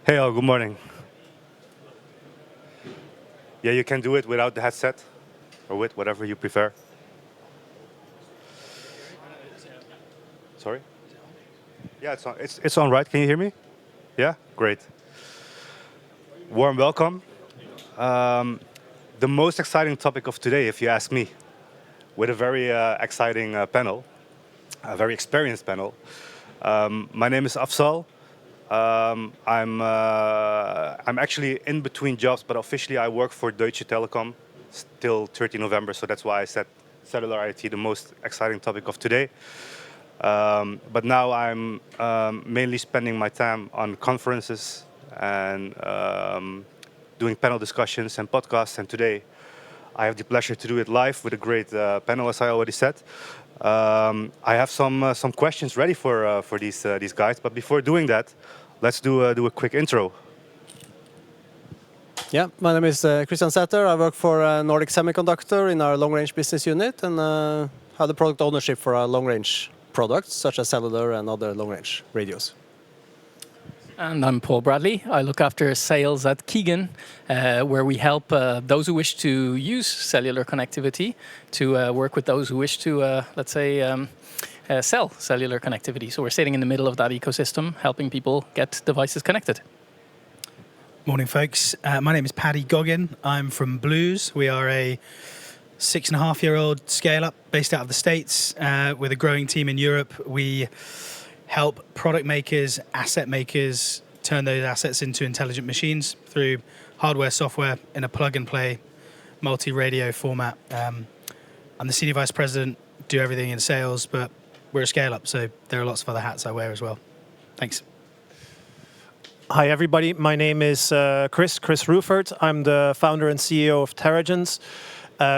Hey all, good morning. Yeah, you can do it without the headset, or with whatever you prefer. Sorry? Yeah, it's on. It's on, right? Can you hear me? Yeah, great. Warm welcome. The most exciting topic of today, if you ask me, with a very exciting panel, a very experienced panel. My name is Afzal. I'm actually in between jobs, but officially I work for Deutsche Telekom till 30 November, so that's why I said cellular IoT, the most exciting topic of today. But now I'm mainly spending my time on conferences and doing panel discussions and podcasts. And today I have the pleasure to do it live with a great panel, as I already said. I have some questions ready for these guys. But before doing that, let's do a quick intro. Yeah, my name is Kristian Saether. I work for Nordic Semiconductor in our long-range business unit and have the product ownership for our long-range products, such as Cellular and other long-range radios. And I'm Paul Bradley. I look after sales at Kigen, where we help those who wish to use cellular connectivity to work with those who wish to, sell cellular connectivity. So we're sitting in the middle of that ecosystem, helping people get devices connected. Morning, folks. My name is Paddy Gogin. I'm from Blues. We are a 6.5-year-old scale-up based out of the States with a growing team in Europe. We help product makers, asset makers turn those assets into intelligent machines through hardware, software in a plug-and-play multi-radio format. I'm the Senior Vice President, do everything in sales, but we're a scale-up, so there are lots of other hats I wear as well. Thanks. Hi, everybody. My name is Chris Rouffaert. I'm the founder and CEO of Teragence.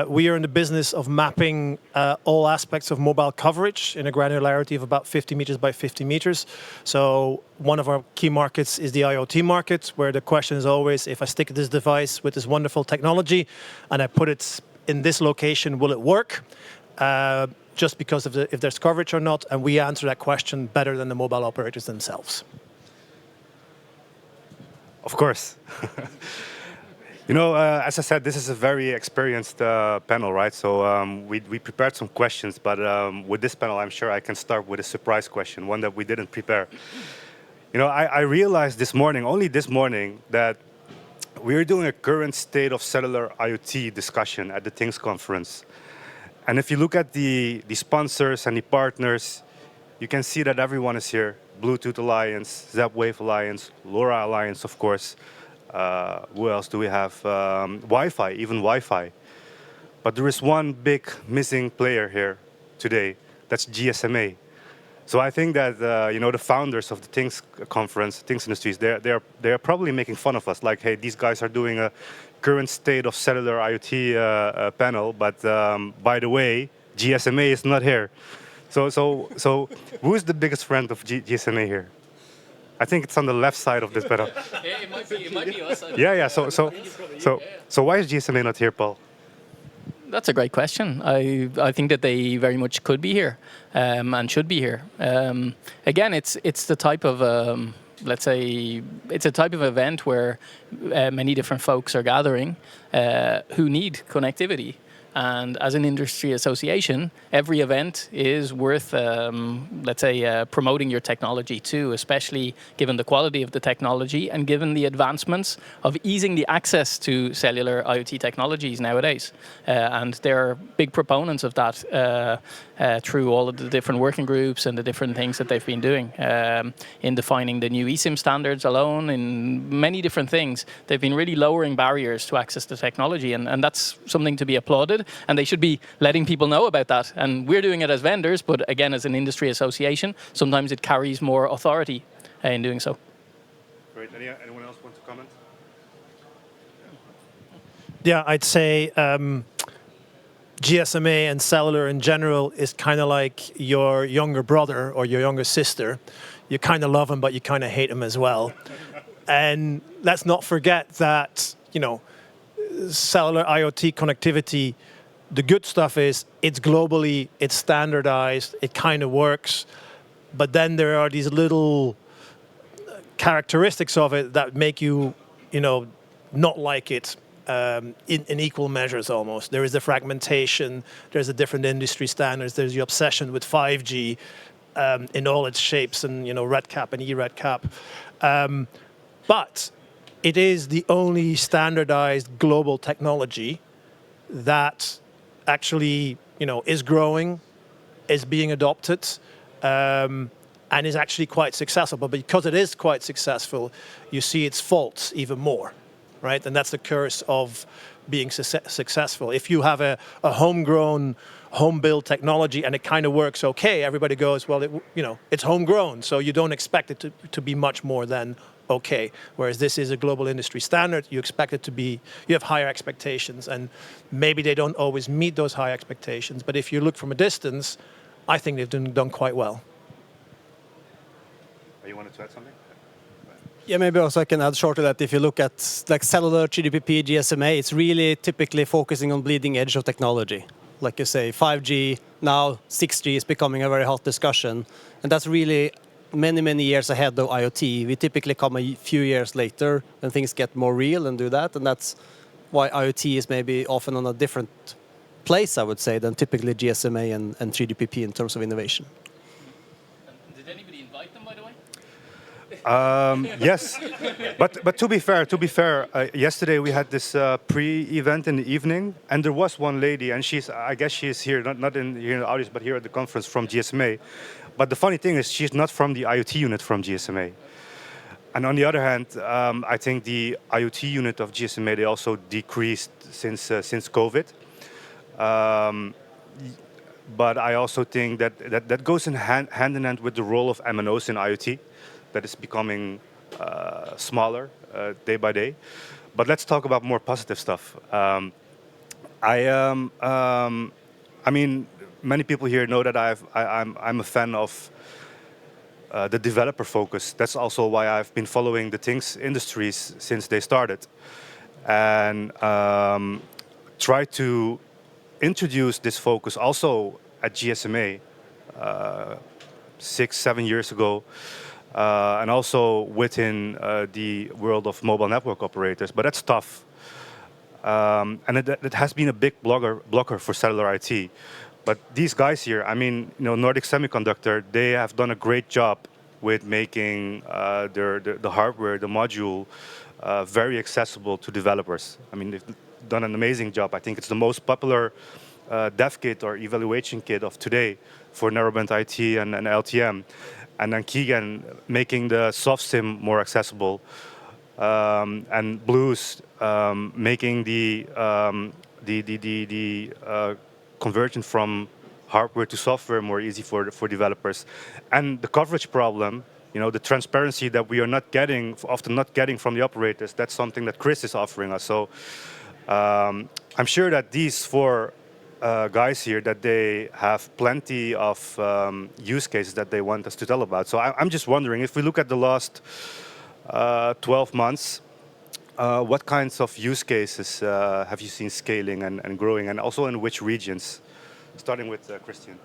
We are in the business of mapping all aspects of mobile coverage in a granularity of about 50 meters by 50 meters. So one of our key markets is the IoT market, where the question is always, if I stick this device with this wonderful technology and I put it in this location, will it work? Just because of if there's coverage or not, and we answer that question better than the mobile operators themselves. Of course. You know, as I said, this is a very experienced panel, right? So we prepared some questions, but with this panel, I'm sure I can start with a surprise question, one that we didn't prepare. You know, I realized this morning, only this morning, that we're doing a current state of cellular IoT discussion at the Things conference. And if you look at the sponsors and the partners, you can see that everyone is here. Bluetooth Alliance, Z-Wave Alliance, LoRa Alliance, of course. Who else do we have? Wi-Fi, even Wi-Fi. But there is one big missing player here today. That's GSMA. So I think that the founders of the Things conference, Things Industries, they're probably making fun of us. Like, hey, these guys are doing a current state of cellular IoT panel, but by the way, GSMA is not here. So who is the biggest friend of GSMA here? I think it's on the left side of this panel. It might be us. Yeah. So why is GSMA not here, Paul? That's a great question. I think that they very much could be here and should be here. Again, it's the type of it's a type of event where many different folks are gathering who need connectivity. And as an industry association, every event is worth, promoting your technology too, especially given the quality of the technology and given the advancements of easing the access to cellular IoT technologies nowadays. And they're big proponents of that through all of the different working groups and the different things that they've been doing in defining the new eSIM standards alone, in many different things. They've been really lowering barriers to access to technology, and that's something to be applauded. And they should be letting people know about that. And we're doing it as vendors, but again, as an industry association, sometimes it carries more authority in doing so. Great. Anyone else want to comment? Yeah, I'd say GSMA and cellular in general is kind of like your younger brother or your younger sister. You kind of love them, but you kind of hate them as well. And let's not forget that, cellular IoT connectivity, the good stuff is it's globally, it's standardized, it kind of works. But then there are these little characteristics of it that make you, not like it in equal measures almost. There is the fragmentation, there's the different industry standards, there's the obsession with 5G in all its shapes and, RedCap and eRedCap. But it is the only standardized global technology that actually, is growing, is being adopted, and is actually quite successful. But because it is quite successful, you see its faults even more, right? And that's the curse of being successful. If you have a homegrown, home-built technology and it kind of works okay, everybody goes, well, it's homegrown, so you don't expect it to be much more than okay. Whereas this is a global industry standard, you expect it to be, you have higher expectations, and maybe they don't always meet those high expectations. But if you look from a distance, I think they've done quite well. You wanted to add something? Yeah, maybe also I can add shortly that if you look at like cellular, GDPP, GSMA, it's really typically focusing on bleeding edge of technology. Like you say, 5G, now 6G is becoming a very hot discussion. And that's really many, many years ahead of IoT. We typically come a few years later when things get more real and do that. And that's why IoT is maybe often on a different place, I would say, than typically GSMA and 3GPP in terms of innovation. Did anybody invite them, by the way? Yes, but to be fair, yesterday we had this pre-event in the evening, and there was one lady, and I guess she's here, not here in the audience, but here at the conference from GSMA. But the funny thing is, she's not from the IoT unit from GSMA. And on the other hand, I think the IoT unit of GSMA, they also decreased since COVID. But I also think that goes hand in hand with the role of MNOs in IoT. That is becoming smaller day by day. But let's talk about more positive stuff. I mean, many people here know that I'm a fan of the developer focus. That's also why I've been following the Things industries since they started, and try to introduce this focus also at GSMA 6-7 years ago. And also within the world of mobile network operators, but that's tough. And it has been a big blocker for cellular IT. But these guys here, I mean, Nordic Semiconductor, they have done a great job with making the hardware, the module, very accessible to developers. I mean, they've done an amazing job. I think it's the most popular dev kit or evaluation kit of today for narrowband IT and LTM. And then Kigen making the soft SIM more accessible, and Blues making the conversion from hardware to software more easy for developers, and the coverage problem, the transparency that we are often not getting from the operators. That's something that Chris is offering us. So I'm sure that these four guys here, that they have plenty of use cases that they want us to tell about. So I'm just wondering, if we look at the last 12 months, what kinds of use cases have you seen scaling and growing, and also in which regions? Starting with Kristian.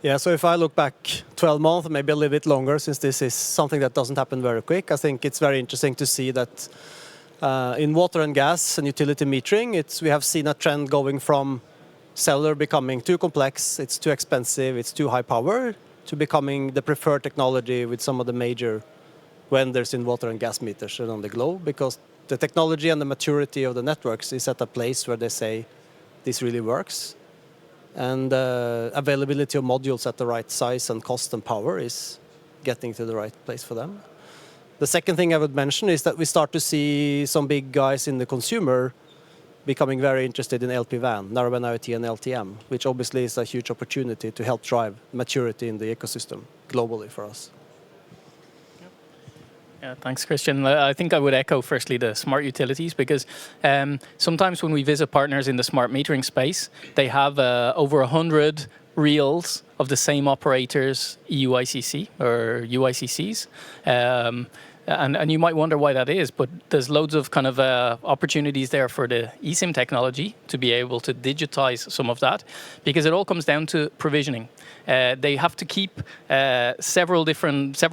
Yeah, so if I look back 12 months, maybe a little bit longer, since this is something that doesn't happen very quick, I think it's very interesting to see that in water and gas and utility metering, we have seen a trend going from cellular becoming too complex, it's too expensive, it's too high power, to becoming the preferred technology with some of the major vendors in water and gas meters around the globe, because the technology and the maturity of the networks is at a place where they say this really works. And availability of modules at the right size and cost and power is getting to the right place for them. The second thing I would mention is that we start to see some big guys in the consumer becoming very interested in LPWAN, narrowband IoT and LTM, which obviously is a huge opportunity to help drive maturity in the ecosystem globally for us. Yeah, thanks, Kristian. I think I would echo firstly the smart utilities, because sometimes when we visit partners in the smart metering space, they have over 100 reels of the same operators EUICC or UICCs. And you might wonder why that is, but there's loads of kind of opportunities there for the eSIM technology to be able to digitize some of that, because it all comes down to provisioning. They have to keep several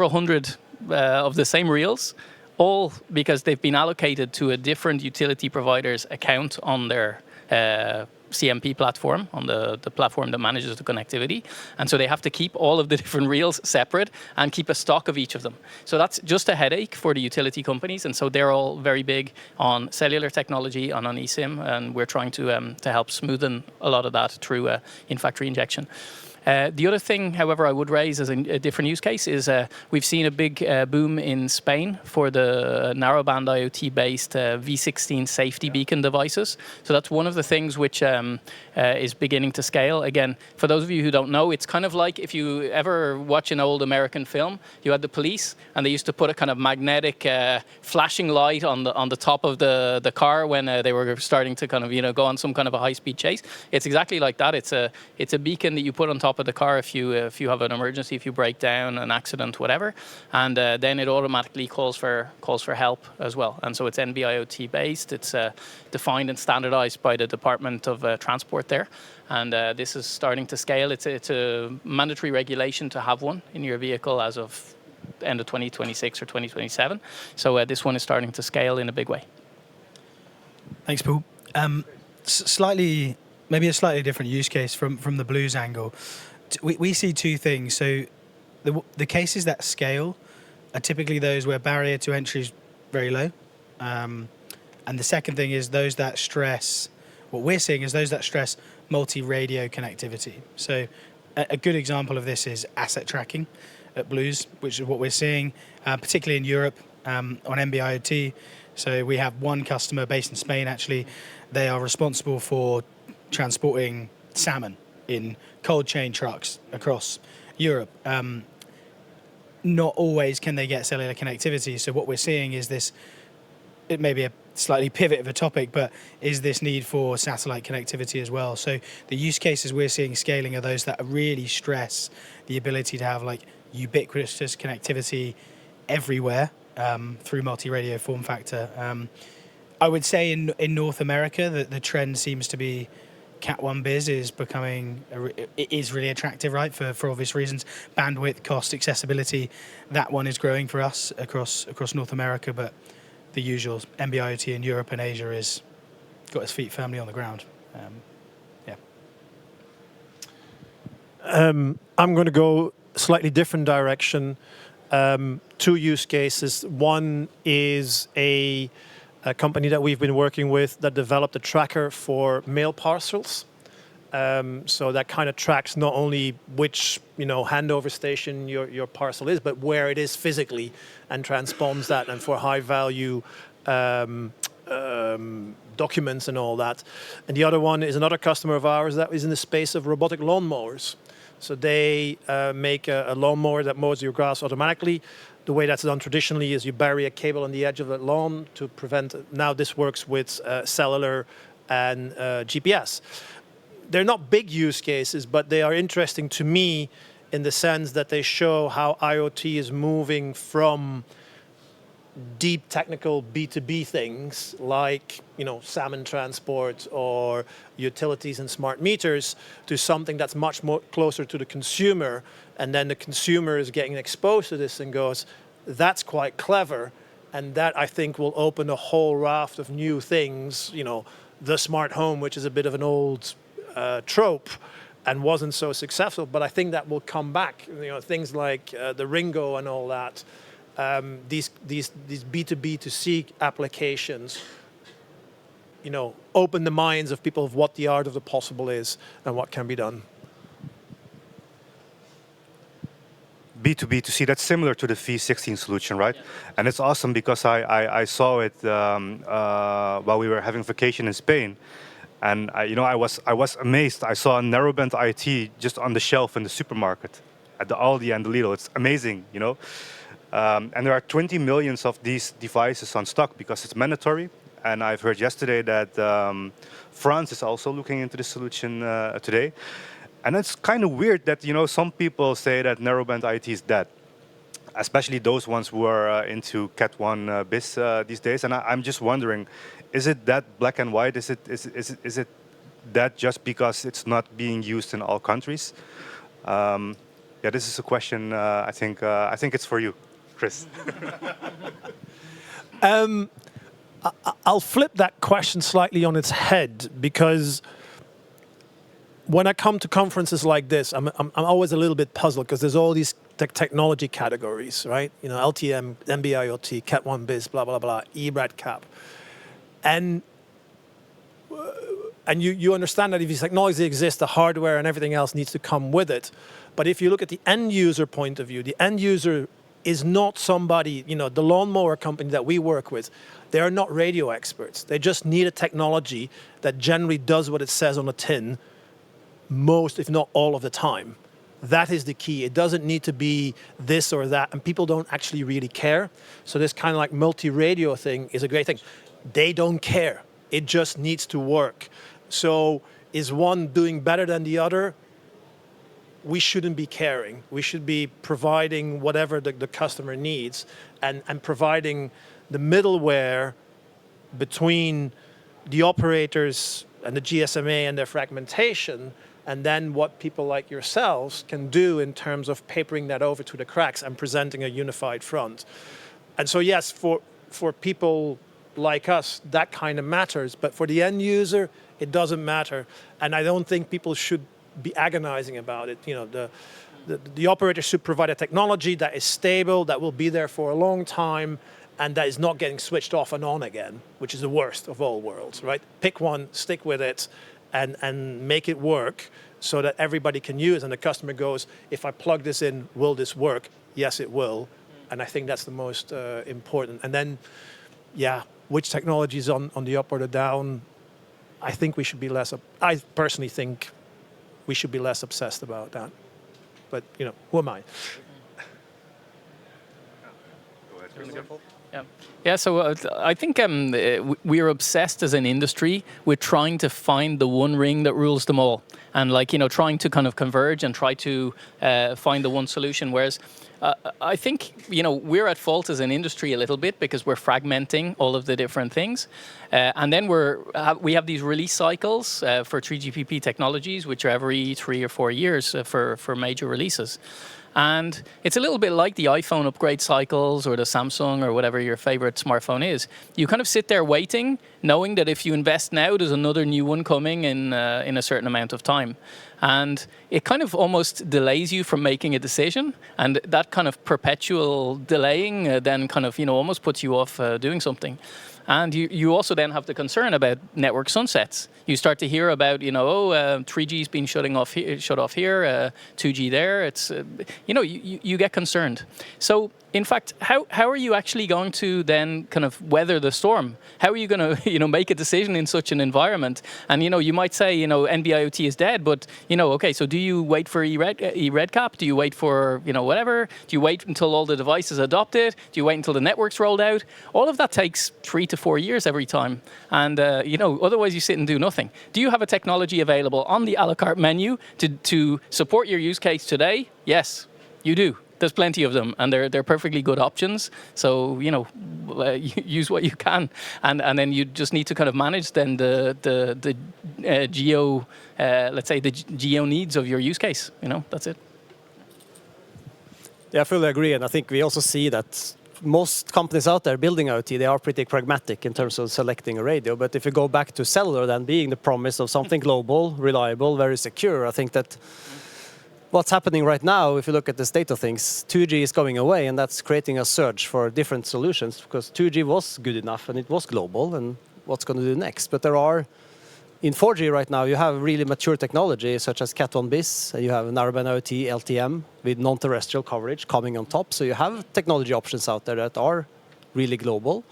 hundred of the same reels, all because they've been allocated to a different utility provider's account on their CMP platform, on the platform that manages the connectivity. And so they have to keep all of the different reels separate and keep a stock of each of them. So that's just a headache for the utility companies. And so they're all very big on cellular technology and on eSIM. And we're trying to help smoothen a lot of that through in-factory injection. The other thing, however, I would raise as a different use case is we've seen a big boom in Spain for the narrowband IoT-based V16 safety beacon devices. So that's one of the things which is beginning to scale. Again, for those of you who don't know, it's kind of like if you ever watch an old American film, you had the police, and they used to put a kind of magnetic flashing light on the top of the car when they were starting to kind of go on some kind of a high-speed chase. It's exactly like that. It's a beacon that you put on top of the car if you have an emergency, if you break down, an accident, whatever, and then it automatically calls for help as well. And so it's NB-IoT based. It's defined and standardized by the Department of Transport there, and this is starting to scale. It's a mandatory regulation to have one in your vehicle as of end of 2026 or 2027. So this one is starting to scale in a big way. Thanks, Paul. Maybe a slightly different use case from the Blues angle. We see two things. So the cases that scale are typically those where barrier to entry is very low. And the second thing is those that stress, what we're seeing is those that stress multi-radio connectivity. So a good example of this is asset tracking at Blues, which is what we're seeing, particularly in Europe on NB-IoT. So we have one customer based in Spain, actually. They are responsible for transporting salmon in cold chain trucks across Europe. Not always can they get cellular connectivity. So what we're seeing is this, it may be a slightly pivot of a topic, but is this need for satellite connectivity as well. So the use cases we're seeing scaling are those that really stress the ability to have like ubiquitous connectivity everywhere through multi-radio form factor. I would say in North America that the trend seems to be Cat 1 Biz is becoming, it is really attractive, right, for obvious reasons. Bandwidth, cost, accessibility, that one is growing for us across North America, but the usual NB-IoT in Europe and Asia is got its feet firmly on the ground. I'm going to go slightly different direction. Two use cases. One is a company that we've been working with that developed a tracker for mail parcels. So that kind of tracks not only which handover station your parcel is, but where it is physically, and transpons that, and for high value documents and all that. And the other one is another customer of ours that is in the space of robotic lawnmowers. So they make a lawnmower that mows your grass automatically. The way that's done traditionally is you bury a cable on the edge of the lawn to prevent. Now this works with cellular and GPS. They're not big use cases, but they are interesting to me in the sense that they show how IoT is moving from deep technical B2B things like salmon transport or utilities and smart meters to something that's much more closer to the consumer, and then the consumer is getting exposed to this and goes, that's quite clever, and that I think will open a whole raft of new things, the smart home, which is a bit of an old trope and wasn't so successful, but I think that will come back. Things like the Ringo and all that. These B2B to C applications, open the minds of people of what the art of the possible is and what can be done. B2B to C, that's similar to the V16 solution, right? Yeah. And it's awesome because I saw it while we were having vacation in Spain. And I was amazed. I saw a narrowband IoT just on the shelf in the supermarket at the Aldi and the Lidl. It's amazing, and there are 20 million of these devices on stock because it's mandatory. And I've heard yesterday that France is also looking into this solution today. And it's kind of weird that, some people say that narrowband IoT is dead, especially those ones who are into Cat 1 Biz these days. And I'm just wondering, is it that black and white? Is it that just because it's not being used in all countries? This is a question I think it's for you. Chris. I'll flip that question slightly on its head, because when I come to conferences like this, I'm always a little bit puzzled, because there's all these technology categories, right? You know, LTM, NB-IoT, Cat 1 bis, blah, blah, blah, eRedCap. And you understand that if these technologies exist, the hardware and everything else needs to come with it. But if you look at the end user point of view, the end user is not somebody, you know, the lawnmower company that we work with, they are not radio experts. They just need a technology that generally does what it says on the tin most, if not all of the time. That is the key. It doesn't need to be this or that, and people don't actually really care. So this kind of like multi-radio thing is a great thing. They don't care. It just needs to work. So is one doing better than the other? We shouldn't be caring. We should be providing whatever the customer needs, and providing the middleware between the operators and the GSMA and their fragmentation, and then what people like yourselves can do in terms of papering that over to the cracks and presenting a unified front. And so yes, for people like us, that kind of matters, but for the end user, it doesn't matter. And I don't think people should be agonizing about it. You know, the operator should provide a technology that is stable, that will be there for a long time, and that is not getting switched off and on again, which is the worst of all worlds, right? Pick one, stick with it, and make it work so that everybody can use. And the customer goes, if I plug this in, will this work? Yes, it will. And I think that's the most important. And then, yeah, which technology is on the up or the down? I think we should be less. I personally think we should be less obsessed about that. But you know, who am I? Yeah. So I think we are obsessed as an industry with trying to find the one ring that rules them all, and like, you know, trying to kind of converge and try to find the one solution. Whereas I think, you know, we're at fault as an industry a little bit because we're fragmenting all of the different things, and then we have these release cycles for 3GPP technologies, which are every 3 or 4 years for major releases. And it's a little bit like the iPhone upgrade cycles or the Samsung or whatever your favorite smartphone is. You kind of sit there waiting, knowing that if you invest now, there's another new one coming in a certain amount of time. And it kind of almost delays you from making a decision. And that kind of perpetual delaying then kind of, you know, almost puts you off doing something. And you also then have the concern about network sunsets. You start to hear about, you know, 3G's been shut off here, 2G there. It's, you know, you get concerned. So, in fact, how are you actually going to then kind of weather the storm? How are you going to, you know, make a decision in such an environment? And, you know, you might say, you know, NB-IoT is dead, but, you know, okay, so do you wait for eRedCap? Do you wait for, you know, whatever? Do you wait until all the devices adopt it? Do you wait until the network's rolled out? All of that takes 3 to 4 years every time. And, you know, otherwise you sit and do nothing. Do you have a technology available on the a la carte menu to support your use case today? Yes, you do. There's plenty of them, and they're perfectly good options. So, you know, use what you can, and then you just need to kind of manage then the geo, let's say the geo needs of your use case. You know, that's it. Yeah, I fully agree, and I think we also see that most companies out there building IoT, they are pretty pragmatic in terms of selecting a radio. But if you go back to cellular, then being the promise of something global, reliable, very secure, I think that what's happening right now, if you look at the state of things, 2G is going away, and that's creating a surge for different solutions, because 2G was good enough and it was global, and what's going to do next? But there are, in 4G right now, you have really mature technology such as Cat 1 bis, you have Narrowband IoT, LTM with non-terrestrial coverage coming on top. So you have technology options out there that are really global.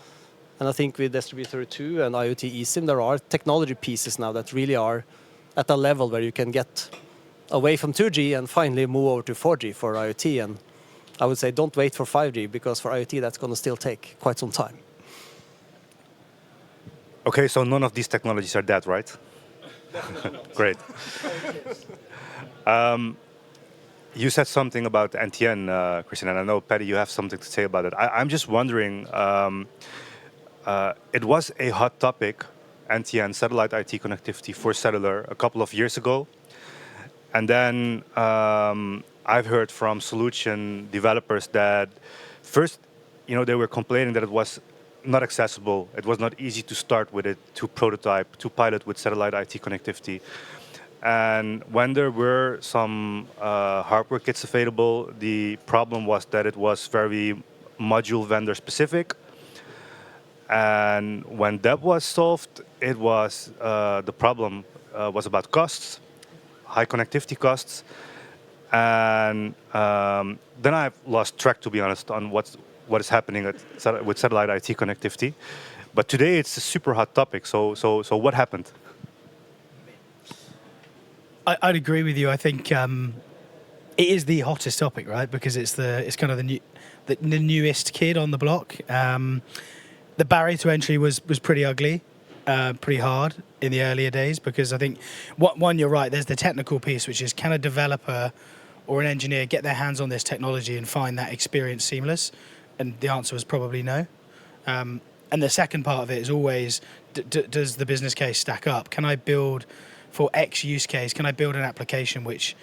And I think with Distributor 2 and IoT eSIM, there are technology pieces now that really are at a level where you can get away from 2G and finally move over to 4G for IoT. And I would say don't wait for 5G, because for IoT that's going to still take quite some time. Okay, so none of these technologies are dead, right? Great. You said something about NTN, Kristian, and I know, Paddy, you have something to say about it. I'm just wondering, it was a hot topic, NTN, satellite IT connectivity for cellular, a couple of years ago. And then I've heard from solution developers that first, they were complaining that it was not accessible. It was not easy to start with it, to prototype, to pilot with satellite IT connectivity. And when there were some hardware kits available, the problem was that it was very module vendor specific. And when that was solved, it was the problem was about costs, high connectivity costs, and then I've lost track, to be honest, on what is happening with satellite IT connectivity. But today it's a super hot topic. So what happened? I'd agree with you. I think it is the hottest topic, right? Because it's kind of the newest kid on the block. The barrier to entry was pretty ugly, pretty hard in the earlier days, because I think one, you're right. There's the technical piece, which is, can a developer or an engineer get their hands on this technology and find that experience seamless? And the answer was probably no. And the second part of it is always, does the business case stack up? Can I build, for X use case, can I build an application which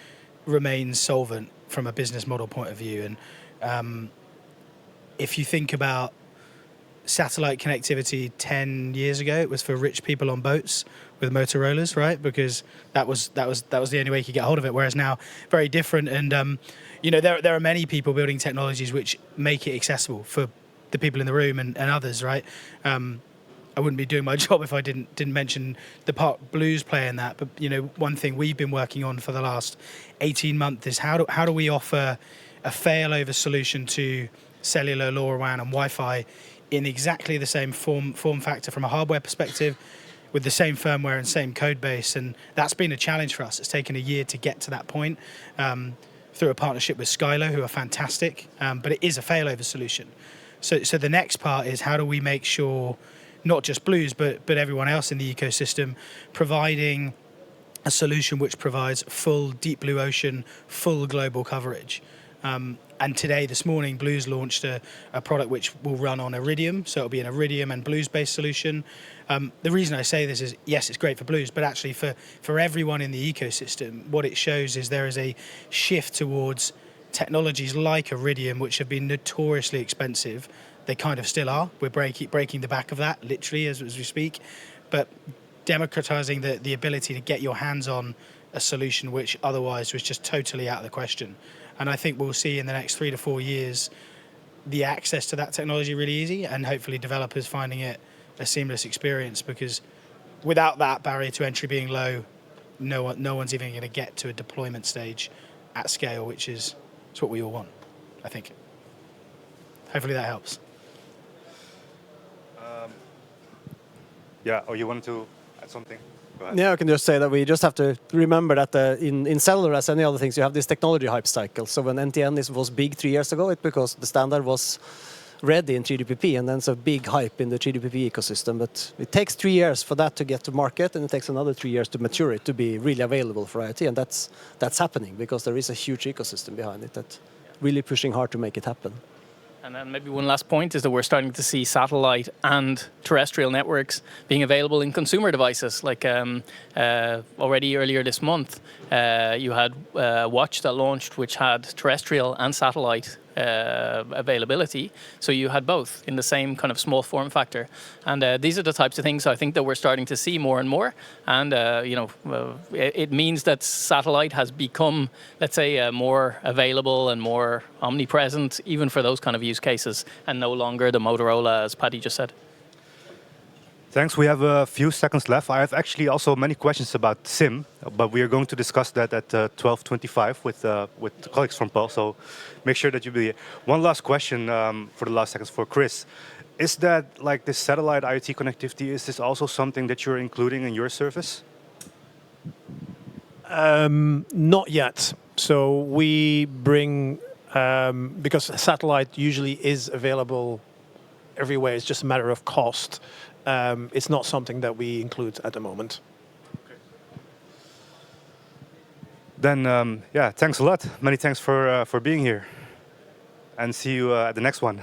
remains solvent from a business model point of view? And if you think about satellite connectivity 10 years ago, it was for rich people on boats with Motorola's, right? Because that was the only way you could get hold of it. Whereas now, very different. And there are many people building technologies which make it accessible for the people in the room and others, right? I wouldn't be doing my job if I didn't mention the part Blues play in that. But one thing we've been working on for the last 18 months is how do we offer a failover solution to cellular, LoRaWAN, and Wi-Fi in exactly the same form factor from a hardware perspective, with the same firmware and same code base. And that's been a challenge for us. It's taken a year to get to that point through a partnership with Skylo, who are fantastic, but it is a failover solution. So the next part is, how do we make sure not just Blues, but everyone else in the ecosystem providing a solution which provides full deep blue ocean, full global coverage. And today, this morning, Blues launched a product which will run on Iridium. So it'll be an Iridium and Blues-based solution. The reason I say this is, yes, it's great for Blues, but actually for everyone in the ecosystem, what it shows is there is a shift towards technologies like Iridium, which have been notoriously expensive. They kind of still are. We're breaking the back of that, literally, as we speak. But democratizing the ability to get your hands on a solution which otherwise was just totally out of the question. And I think we'll see in the next 3 to 4 years the access to that technology really easy, and hopefully developers finding it a seamless experience, because without that barrier to entry being low, no one's even going to get to a deployment stage at scale, which is what we all want, I think. Hopefully that helps. Yeah, you wanted to add something? Go ahead. Yeah, I can just say that we just have to remember that in cellular, as any other things, you have this technology hype cycle. So when NTN was big 3 years ago, it's because the standard was ready in 3GPP, and then it's a big hype in the 3GPP ecosystem. But it takes 3 years for that to get to market, and it takes another 3 years to mature it to be really available for IoT. And that's happening because there is a huge ecosystem behind it that's really pushing hard to make it happen. And then maybe one last point is that we're starting to see satellite and terrestrial networks being available in consumer devices. Like already earlier this month, you had a watch that launched which had terrestrial and satellite availability. So you had both in the same kind of small form factor. And these are the types of things I think that we're starting to see more and more. And, it means that satellite has become, let's say, more available and more omnipresent, even for those kind of use cases, and no longer the Motorola, as Paddy just said. Thanks. We have a few seconds left. I have actually also many questions about SIM, but we are going to discuss that at 12:25 with colleagues from Paul. So make sure that you be. One last question for the last seconds for Chris. Is that, like, this satellite IoT connectivity, is this also something that you're including in your service? Not yet. So we bring, because satellite usually is available everywhere, it's just a matter of cost. It's not something that we include at the moment. Okay. Then, thanks a lot. Many thanks for being here. And see you at the next one.